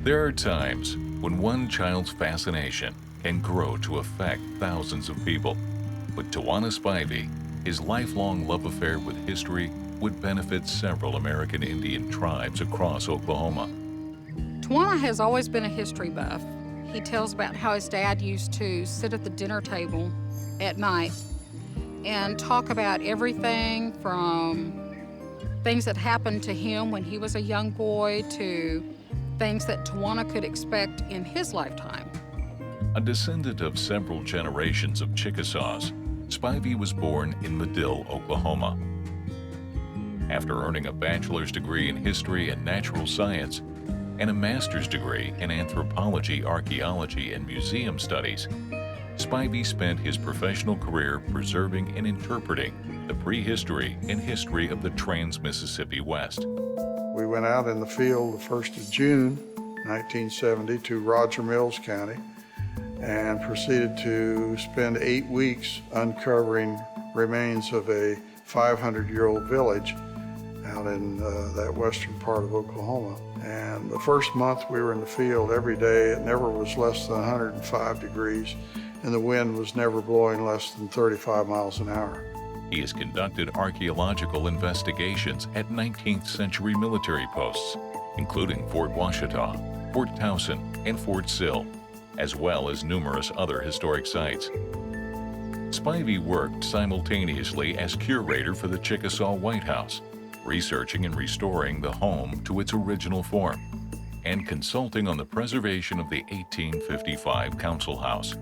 There are times when one child's fascination can grow to affect thousands of but Towana Spivey, his lifelong love affair with history would benefit several American Indian tribes across Oklahoma. Towana has always been a history buff. He tells about how his dad used to sit at the dinner table at night and talk about everything from things that happened to him when he was a young boy to things that Towana could expect in his lifetime. A descendant of several generations of Chickasaws, Spivey was born in Medill, Oklahoma. After earning a bachelor's degree in history and natural science and a master's degree in anthropology, archaeology, and museum studies, Spivey spent his professional career preserving and interpreting the prehistory and history of the Trans-Mississippi West. We went out in the field the 1st of June, 1970, to Roger Mills County and proceeded to spend 8 weeks uncovering remains of a 500-year-old village out in that western part of Oklahoma. And the first month we were in the field every day, it never was less than 105 degrees, and the wind was never blowing less than 35 miles an hour. He has conducted archaeological investigations at 19th century military posts, including Fort Washita, Fort Towson, and Fort Sill, as well as numerous other historic sites. Spivey worked simultaneously as curator for the Chickasaw White House, researching and restoring the home to its original form, and consulting on the preservation of the 1855 Council House.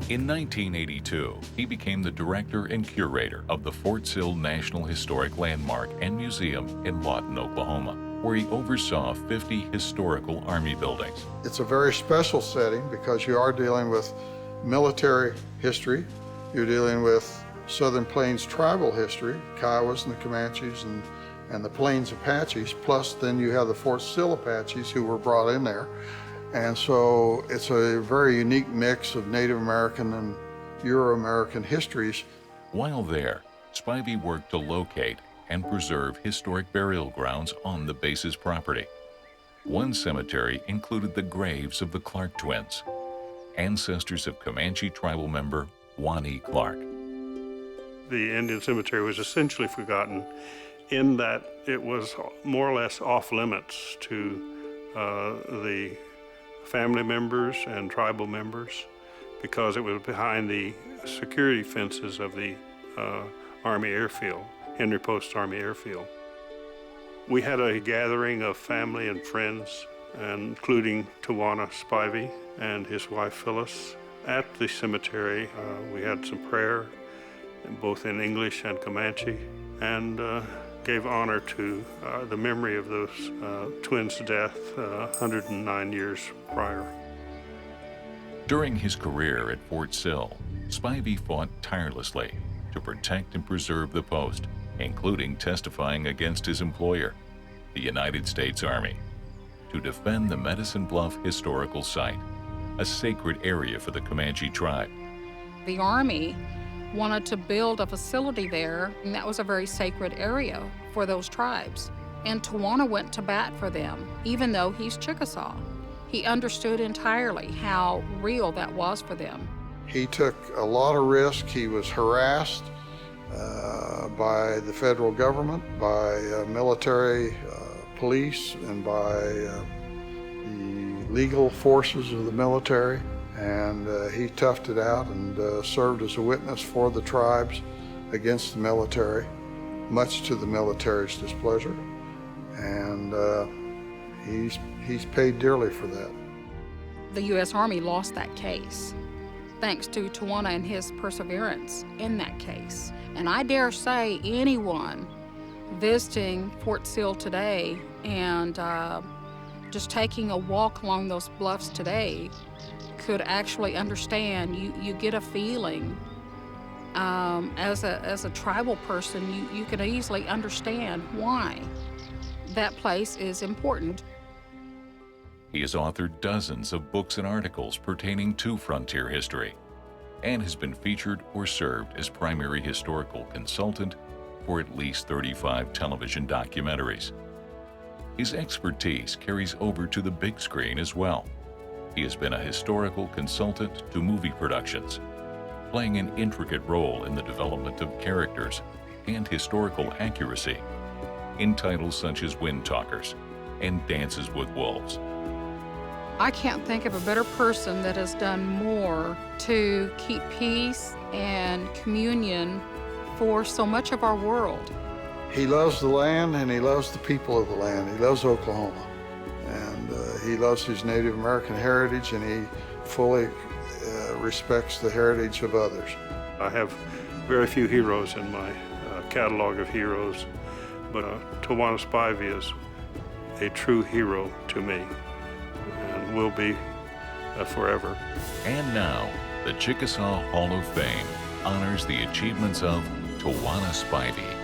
In 1982, he became the director and curator of the Fort Sill National Historic Landmark and Museum in Lawton, Oklahoma, where he oversaw 50 historical Army buildings. It's a very special setting because you are dealing with military history, you're dealing with Southern Plains tribal history, Kiowas and the Comanches and the Plains Apaches, plus then you have the Fort Sill Apaches who were brought in there. And so it's a very unique mix of Native American and Euro-American histories. While there, Spivey worked to locate and preserve historic burial grounds on the base's property. One cemetery included the graves of the Clark twins, ancestors of Comanche tribal member Wani Clark. The Indian cemetery was essentially forgotten in that it was more or less off limits to the family members and tribal members because it was behind the security fences of the Army Airfield, Henry Post Army Airfield. We had a gathering of family and friends, including Towana Spivey and his wife Phyllis. At the cemetery, we had some prayer, both in English and Comanche, and gave honor to the memory of those twins' death 109 years prior. During his career at Fort Sill, Spivey fought tirelessly to protect and preserve the post, including testifying against his employer, the United States Army, to defend the Medicine Bluff historical site, a sacred area for the Comanche tribe. The Army wanted to build a facility there, and that was a very sacred area for those tribes. And Towana went to bat for them, even though he's Chickasaw. He understood entirely how real that was for them. He took a lot of risk. He was harassed by the federal government, by military police, and by the legal forces of the military. And he toughed it out and served as a witness for the tribes against the military, much to the military's displeasure. And he's paid dearly for that. The U.S. Army lost that case, thanks to Towana and his perseverance in that case. And I dare say anyone visiting Fort Sill today and just taking a walk along those bluffs today could actually understand. You get a feeling as a tribal person, you can easily understand why that place is important. He has authored dozens of books and articles pertaining to frontier history and has been featured or served as primary historical consultant for at least 35 television documentaries. His expertise carries over to the big screen as well. He has been a historical consultant to movie productions, playing an intricate role in the development of characters and historical accuracy in titles such as Windtalkers and Dances with Wolves. I can't think of a better person that has done more to keep peace and communion for so much of our world. He loves the land and he loves the people of the land. He loves Oklahoma. And he loves his Native American heritage, and he fully respects the heritage of others. I have very few heroes in my catalog of heroes, but Towana Spivey is a true hero to me and will be forever. And now, the Chickasaw Hall of Fame honors the achievements of Towana Spivey.